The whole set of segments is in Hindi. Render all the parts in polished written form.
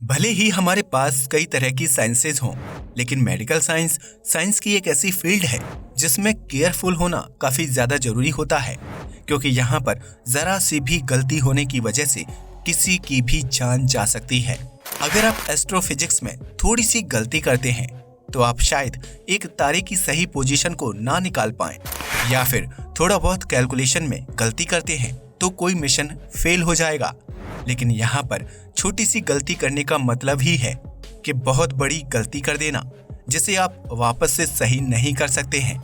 भले ही हमारे पास कई तरह की साइंसेज हों, लेकिन मेडिकल साइंस साइंस की एक ऐसी फील्ड है जिसमें केयरफुल होना काफी ज्यादा जरूरी होता है, क्योंकि यहाँ पर जरा सी भी गलती होने की वजह से किसी की भी जान जा सकती है। अगर आप एस्ट्रोफिजिक्स में थोड़ी सी गलती करते हैं तो आप शायद एक तारे की सही पोजीशन को ना निकाल पाएं, या फिर थोड़ा बहुत कैलकुलेशन में गलती करते हैं तो कोई मिशन फेल हो जाएगा। लेकिन यहाँ पर छोटी सी गलती करने का मतलब ही है कि बहुत बड़ी गलती कर देना, जिसे आप वापस से सही नहीं कर सकते हैं।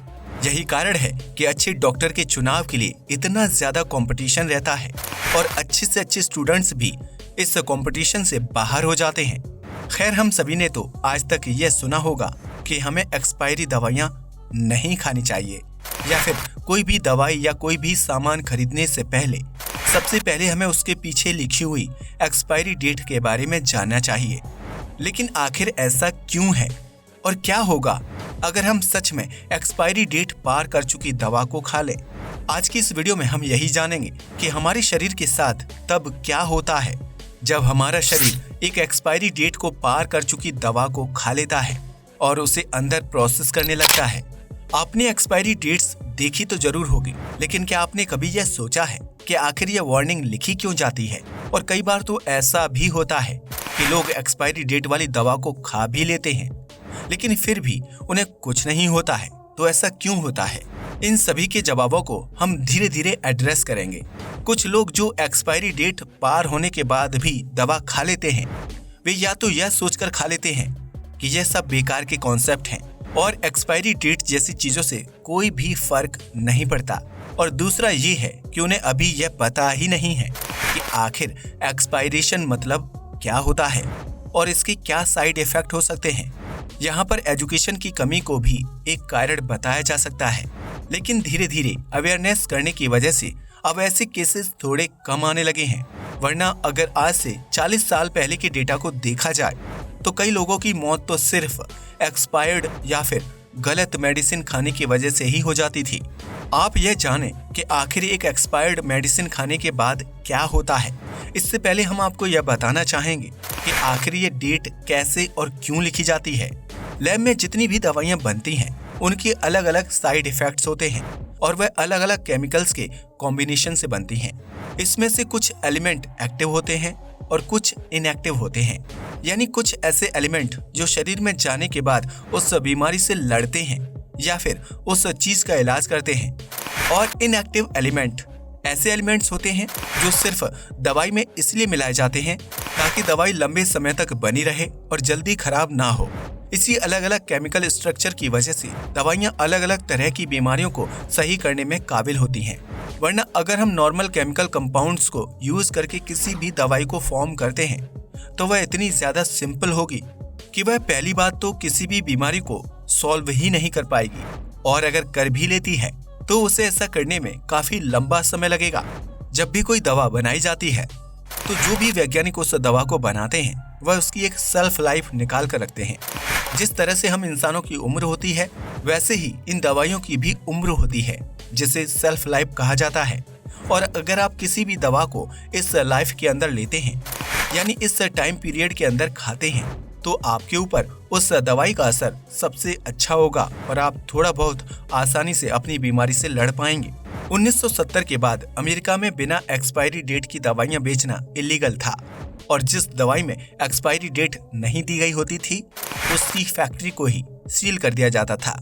यही कारण है कि अच्छे डॉक्टर के चुनाव के लिए इतना ज्यादा कंपटीशन रहता है और अच्छे से अच्छे स्टूडेंट्स भी इस कंपटीशन से बाहर हो जाते हैं। खैर, हम सभी ने तो आज तक यह सुना होगा कि हमें एक्सपायरी दवाइयाँ नहीं खानी चाहिए, या फिर कोई भी दवाई या कोई भी सामान खरीदने से पहले सबसे पहले हमें उसके पीछे लिखी हुई एक्सपायरी डेट के बारे में जानना चाहिए। लेकिन आखिर ऐसा क्यों है और क्या होगा अगर हम सच में एक्सपायरी डेट पार कर चुकी दवा को खा लें? आज की इस वीडियो में हम यही जानेंगे कि हमारे शरीर के साथ तब क्या होता है जब हमारा शरीर एक एक्सपायरी डेट को पार कर चुकी दवा को खा लेता है और उसे अंदर प्रोसेस करने लगता है। आपने एक्सपायरी डेट्स देखी तो जरूर होगी, लेकिन क्या आपने कभी यह सोचा है कि आखिर यह वार्निंग लिखी क्यों जाती है? और कई बार तो ऐसा भी होता है कि लोग एक्सपायरी डेट वाली दवा को खा भी लेते हैं, लेकिन फिर भी उन्हें कुछ नहीं होता है। तो ऐसा क्यों होता है? इन सभी के जवाबों को हम धीरे धीरे एड्रेस करेंगे। कुछ लोग जो एक्सपायरी डेट पार होने के बाद भी दवा खा लेते हैं, वे या तो यह सोचकर खा लेते हैं कि यह सब बेकार के कॉन्सेप्ट हैं और एक्सपायरी डेट जैसी चीजों से कोई भी फर्क नहीं पड़ता, और दूसरा ये है कि उन्हें अभी यह पता ही नहीं है कि आखिर एक्सपायरेशन मतलब क्या होता है और इसके क्या साइड इफेक्ट हो सकते हैं। यहाँ पर एजुकेशन की कमी को भी एक कारण बताया जा सकता है, लेकिन धीरे धीरे अवेयरनेस करने की वजह से अब ऐसे केसेस थोड़े कम आने लगे हैं। वरना अगर आज से 40 साल पहले के डेटा को देखा जाए तो कई लोगों की मौत तो सिर्फ एक्सपायर्ड या फिर गलत मेडिसिन खाने की वजह से ही हो जाती थी। आप यह जानें कि आखिर एक एक्सपायर्ड मेडिसिन खाने के बाद क्या होता है, इससे पहले हम आपको यह बताना चाहेंगे कि आखिर ये डेट कैसे और क्यों लिखी जाती है। लैब में जितनी भी दवाइयाँ बनती हैं उनके अलग अलग साइड इफेक्ट्स होते हैं और वह अलग अलग केमिकल्स के कॉम्बिनेशन से बनती हैं। इसमें से कुछ एलिमेंट एक्टिव होते हैं और कुछ इनएक्टिव होते हैं, यानी कुछ ऐसे एलिमेंट जो शरीर में जाने के बाद उस बीमारी से लड़ते हैं या फिर उस चीज का इलाज करते हैं। और इनएक्टिव एलिमेंट ऐसे एलिमेंट्स होते हैं जो सिर्फ दवाई में इसलिए मिलाए जाते हैं ताकि दवाई लंबे समय तक बनी रहे और जल्दी खराब ना हो। इसी अलग अलग केमिकल स्ट्रक्चर की वजह से दवाइयाँ अलग अलग तरह की बीमारियों को सही करने में काबिल होती हैं। वरना अगर हम नॉर्मल केमिकल कंपाउंड्स को यूज करके किसी भी दवाई को फॉर्म करते हैं तो वह इतनी ज्यादा सिंपल होगी कि वह पहली बात तो किसी भी बीमारी को सॉल्व ही नहीं कर पाएगी, और अगर कर भी लेती है तो उसे ऐसा करने में काफी लंबा समय लगेगा। जब भी कोई दवा बनाई जाती है तो जो भी वैज्ञानिक उस दवा को बनाते हैं वह उसकी एक सेल्फ लाइफ निकाल कर रखते हैं। जिस तरह से हम इंसानों की उम्र होती है वैसे ही इन दवाइयों की भी उम्र होती है, जिसे सेल्फ लाइफ कहा जाता है। और अगर आप किसी भी दवा को इस लाइफ के अंदर लेते हैं, यानी इस टाइम पीरियड के अंदर खाते हैं, तो आपके ऊपर उस दवाई का असर सबसे अच्छा होगा और आप थोड़ा बहुत आसानी से अपनी बीमारी से लड़ पाएंगे। 1970 के बाद अमेरिका में बिना एक्सपायरी डेट की दवाइयां बेचना इलीगल था, और जिस दवाई में एक्सपायरी डेट नहीं दी गई होती थी उसकी फैक्ट्री को ही सील कर दिया जाता था,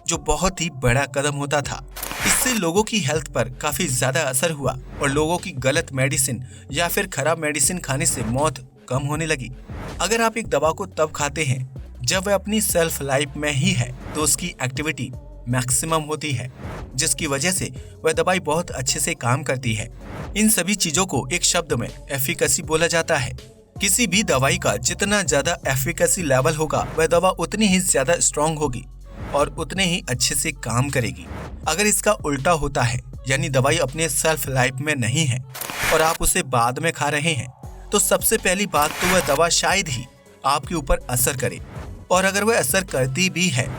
जो बहुत ही बड़ा कदम होता था। इससे लोगों की हेल्थ पर काफी ज्यादा असर हुआ और लोगों की गलत मेडिसिन या फिर खराब मेडिसिन खाने से मौत कम होने लगी। अगर आप एक दवा को तब खाते हैं जब वह अपनी सेल्फ लाइफ में ही है तो उसकी एक्टिविटी मैक्सिमम होती है, जिसकी वजह से वह दवाई बहुत अच्छे से काम करती है। इन सभी चीजों को एक शब्द में एफिकेसी बोला जाता है। किसी भी दवाई का जितना ज्यादा एफिकेसी लेवल होगा वह दवा उतनी ही ज्यादा स्ट्रांग होगी और उतने ही अच्छे से काम करेगी। अगर इसका उल्टा होता है, यानी दवाई अपने सेल्फ लाइफ में नहीं है और आप उसे बाद में खा रहे हैं, तो सबसे पहली बात तो वह दवा शायद ही आपके ऊपर असर करे, और अगर वह असर करती भी है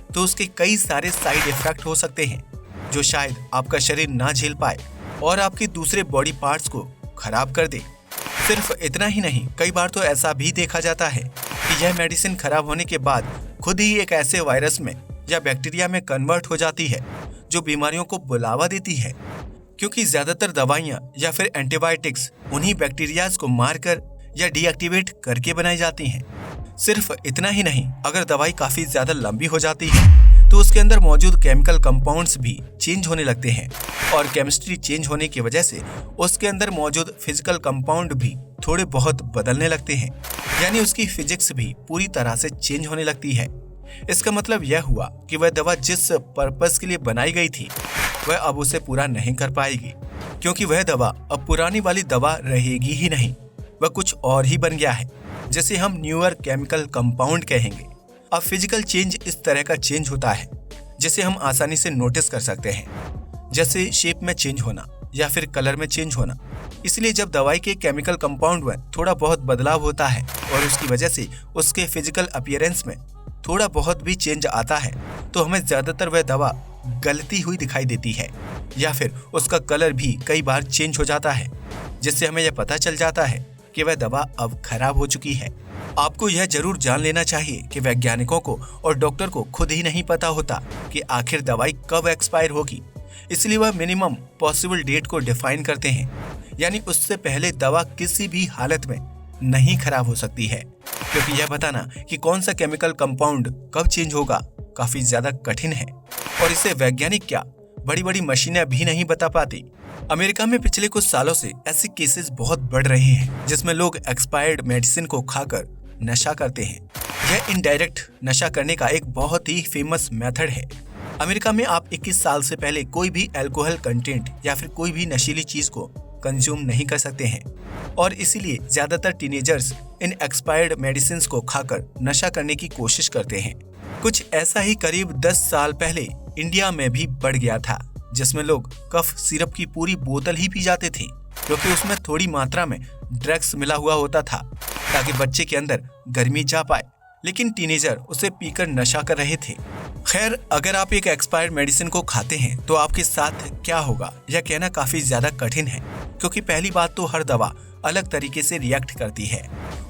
तो उसके कई सारे साइड इफेक्ट हो सकते हैं जो शायद आपका शरीर ना झेल पाए और आपके दूसरे बॉडी पार्ट्स को खराब कर दे। सिर्फ इतना ही नहीं, कई बार तो ऐसा भी देखा जाता है कि यह मेडिसिन खराब होने के बाद खुद ही एक ऐसे वायरस में या बैक्टीरिया में कन्वर्ट हो जाती है जो बीमारियों को बुलावा देती है, क्योंकि ज्यादातर दवाइयाँ या फिर एंटीबायोटिक्स उन्हीं बैक्टीरियाज को मारकर या डीएक्टिवेट करके बनाई जाती हैं। सिर्फ इतना ही नहीं, अगर दवाई काफी ज्यादा लंबी हो जाती है तो उसके अंदर मौजूद केमिकल कंपाउंड्स भी चेंज होने लगते हैं और केमिस्ट्री चेंज होने की वजह से उसके अंदर मौजूद फिजिकल कंपाउंड भी थोड़े बहुत बदलने लगते हैं, यानी उसकी फिजिक्स भी पूरी तरह से चेंज होने लगती है। इसका मतलब यह हुआ कि वह दवा जिस पर्पस के लिए बनाई गई थी वह अब उसे पूरा नहीं कर पाएगी, क्योंकि वह दवा अब पुरानी वाली दवा रहेगी ही नहीं, वह कुछ और ही बन गया है, जिसे हम न्यूअर केमिकल कंपाउंड कहेंगे। अब फिजिकल चेंज इस तरह का चेंज होता है जिसे हम आसानी से नोटिस कर सकते हैं, जैसे शेप में चेंज होना या फिर कलर में चेंज होना। इसलिए जब दवाई के केमिकल कंपाउंड में थोड़ा बहुत बदलाव होता है और उसकी वजह से उसके फिजिकल अपीयरेंस में थोड़ा बहुत भी चेंज आता है तो हमें ज्यादातर वह दवा गलती हुई दिखाई देती है, या फिर उसका कलर भी कई बार चेंज हो जाता है, जिससे हमें यह पता चल जाता है कि वह दवा अब खराब हो चुकी है। आपको यह जरूर जान लेना चाहिए कि वैज्ञानिकों को और डॉक्टर को खुद ही नहीं पता होता कि आखिर दवाई कब एक्सपायर होगी, इसलिए वह मिनिमम पॉसिबल डेट को डिफाइन करते हैं, यानी उससे पहले दवा किसी भी हालत में नहीं खराब हो सकती है, क्योंकि यह बताना कि कौन सा केमिकल कंपाउंड कब चेंज होगा काफी ज्यादा कठिन है और इसे वैज्ञानिक क्या बड़ी बड़ी मशीनें भी नहीं बता पाती। अमेरिका में पिछले कुछ सालों से ऐसे केसेस बहुत बढ़ रहे हैं जिसमें लोग एक्सपायर्ड मेडिसिन को खाकर नशा करते हैं। यह इनडायरेक्ट नशा करने का एक बहुत ही फेमस मेथड है। अमेरिका में आप 21 साल से पहले कोई भी अल्कोहल कंटेंट या फिर कोई भी नशीली चीज को कंज्यूम नहीं कर सकते हैं और इसीलिए ज्यादातर टीनेजर्स इन एक्सपायर्ड मेडिसिन को खाकर नशा करने की कोशिश करते हैं। कुछ ऐसा ही करीब 10 साल पहले इंडिया में भी बढ़ गया था, जिसमें लोग कफ सिरप की पूरी बोतल ही पी जाते थे, क्योंकि उसमें थोड़ी मात्रा में ड्रग्स मिला हुआ होता था ताकि बच्चे के अंदर गर्मी जा पाए, लेकिन टीनेजर उसे पीकर नशा कर रहे थे। खैर, अगर आप एक एक्सपायर्ड मेडिसिन को खाते हैं तो आपके साथ क्या होगा यह कहना काफी ज्यादा कठिन है, क्योंकि पहली बात तो हर दवा अलग तरीके से रिएक्ट करती है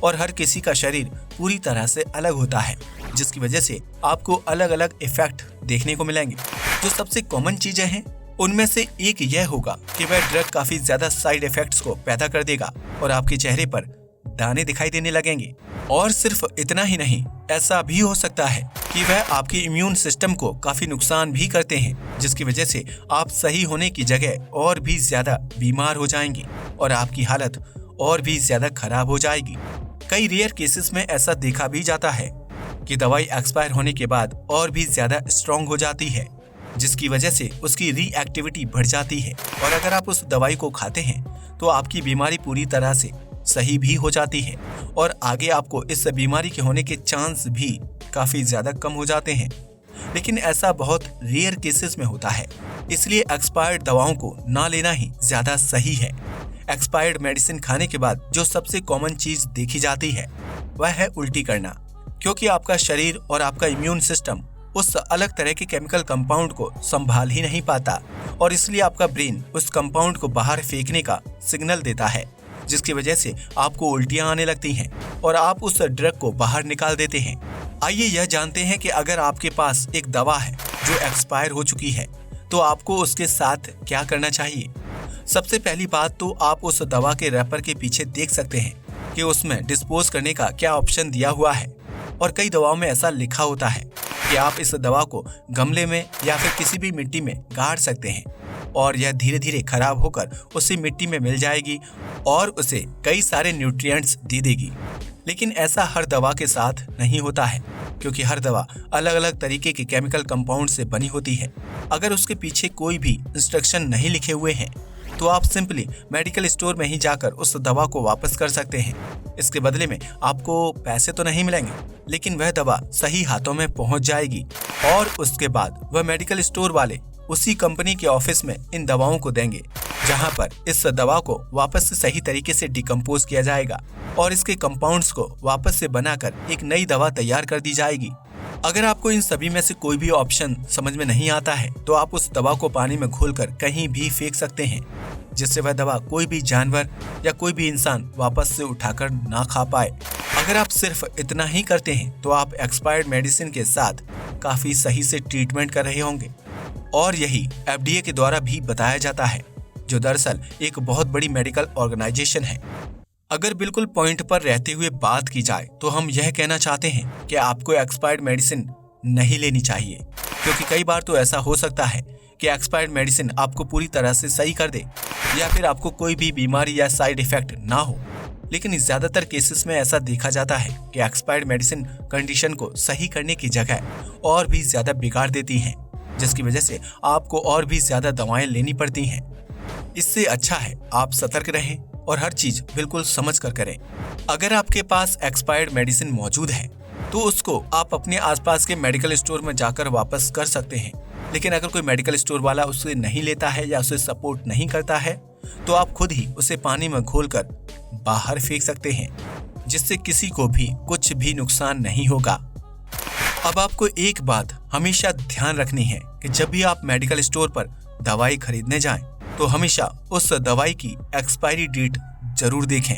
और हर किसी का शरीर पूरी तरह से अलग होता है, जिसकी वजह से आपको अलग अलग इफेक्ट देखने को मिलेंगे। जो सबसे कॉमन चीजें हैं उनमें से एक यह होगा कि वह ड्रग काफी ज्यादा साइड इफेक्ट्स को पैदा कर देगा और आपके चेहरे पर दाने दिखाई देने लगेंगे। और सिर्फ इतना ही नहीं, ऐसा भी हो सकता है कि वह आपके इम्यून सिस्टम को काफी नुकसान भी करते हैं, जिसकी वजह से आप सही होने की जगह और भी ज्यादा बीमार हो जाएंगे और आपकी हालत और भी ज्यादा खराब हो जाएगी। कई रेयर केसेस में ऐसा देखा भी जाता है कि दवाई एक्सपायर होने के बाद और भी ज्यादा स्ट्रॉन्ग हो जाती है, जिसकी वजह से उसकी रीएक्टिविटी बढ़ जाती है और अगर आप उस दवाई को खाते हैं तो आपकी बीमारी पूरी तरह से सही भी हो जाती है और आगे आपको इस बीमारी के होने के चांस भी काफी ज्यादा कम हो जाते हैं। लेकिन ऐसा बहुत रेयर केसेस में होता है, इसलिए एक्सपायर्ड दवाओं को ना लेना ही ज्यादा सही है। एक्सपायर्ड मेडिसिन खाने के बाद जो सबसे कॉमन चीज देखी जाती है वह है उल्टी करना, क्योंकि आपका शरीर और आपका इम्यून सिस्टम उस अलग तरह के केमिकल कंपाउंड को संभाल ही नहीं पाता और इसलिए आपका ब्रेन उस कंपाउंड को बाहर फेंकने का सिग्नल देता है, जिसकी वजह से आपको उल्टियां आने लगती हैं और आप उस ड्रग को बाहर निकाल देते हैं। आइए यह जानते हैं कि अगर आपके पास एक दवा है जो एक्सपायर हो चुकी है तो आपको उसके साथ क्या करना चाहिए। सबसे पहली बात तो आप उस दवा के रैपर के पीछे देख सकते हैं कि उसमें डिस्पोज करने का क्या ऑप्शन दिया हुआ है और कई दवाओं में ऐसा लिखा होता है कि आप इस दवा को गमले में या फिर किसी भी मिट्टी में गाड़ सकते हैं और यह धीरे धीरे खराब होकर उसी मिट्टी में मिल जाएगी और उसे कई सारे न्यूट्रिएंट्स दे देगी। लेकिन ऐसा हर दवा के साथ नहीं होता है, क्योंकि हर दवा अलग अलग तरीके के केमिकल कंपाउंड से बनी होती है। अगर उसके पीछे कोई भी इंस्ट्रक्शन नहीं लिखे हुए हैं तो आप सिंपली मेडिकल स्टोर में ही जाकर उस दवा को वापस कर सकते हैं। इसके बदले में आपको पैसे तो नहीं मिलेंगे, लेकिन वह दवा सही हाथों में पहुंच जाएगी और उसके बाद वह मेडिकल स्टोर वाले उसी कंपनी के ऑफिस में इन दवाओं को देंगे, जहां पर इस दवा को वापस से सही तरीके से डिकम्पोज किया जाएगा और इसके कंपाउंड्स को वापस से बनाकर एक नई दवा तैयार कर दी जाएगी। अगर आपको इन सभी में से कोई भी ऑप्शन समझ में नहीं आता है तो आप उस दवा को पानी में घोलकर कहीं भी फेंक सकते हैं, जिससे वह दवा कोई भी जानवर या कोई भी इंसान वापस से उठाकर ना खा पाए। अगर आप सिर्फ इतना ही करते हैं तो आप एक्सपायर्ड मेडिसिन के साथ काफी सही से ट्रीटमेंट कर रहे होंगे, और यही FDA के द्वारा भी बताया जाता है, जो दरअसल एक बहुत बड़ी मेडिकल ऑर्गेनाइजेशन है। अगर बिल्कुल पॉइंट पर रहते हुए बात की जाए तो हम यह कहना चाहते हैं कि आपको एक्सपायर्ड मेडिसिन नहीं लेनी चाहिए, क्योंकि कई बार तो ऐसा हो सकता है कि एक्सपायर्ड मेडिसिन आपको पूरी तरह से सही कर दे या फिर आपको कोई भी बीमारी या साइड इफेक्ट ना हो। लेकिन ज्यादातर केसेस में ऐसा देखा जाता है कि एक्सपायर्ड मेडिसिन कंडीशन को सही करने की जगह और भी ज्यादा बिगाड़ देती हैं, जिसकी वजह से आपको और भी ज्यादा दवाएं लेनी पड़ती हैं। इससे अच्छा है आप सतर्क रहें और हर चीज बिल्कुल समझ कर करें। अगर आपके पास एक्सपायर्ड मेडिसिन मौजूद है तो उसको आप अपने आसपास के मेडिकल स्टोर में जाकर वापस कर सकते हैं, लेकिन अगर कोई मेडिकल स्टोर वाला उसे नहीं लेता है या उसे सपोर्ट नहीं करता है तो आप खुद ही उसे पानी में घोलकर बाहर फेंक सकते हैं, जिससे किसी को भी कुछ भी नुकसान नहीं होगा। अब आपको एक बात हमेशा ध्यान रखनी है कि जब भी आप मेडिकल स्टोर पर दवाई खरीदने जाएं तो हमेशा उस दवाई की एक्सपायरी डेट जरूर देखें,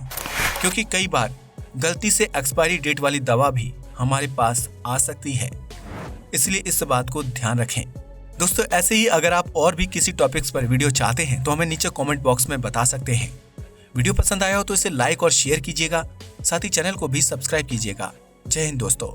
क्योंकि कई बार गलती से एक्सपायरी डेट वाली दवा भी हमारे पास आ सकती है, इसलिए इस बात को ध्यान रखें। दोस्तों, ऐसे ही अगर आप और भी किसी टॉपिक्स पर वीडियो चाहते हैं तो हमें नीचे कमेंट बॉक्स में बता सकते हैं। वीडियो पसंद आया हो तो इसे लाइक और शेयर कीजिएगा, साथ ही चैनल को भी सब्सक्राइब कीजिएगा। जय हिंद दोस्तों।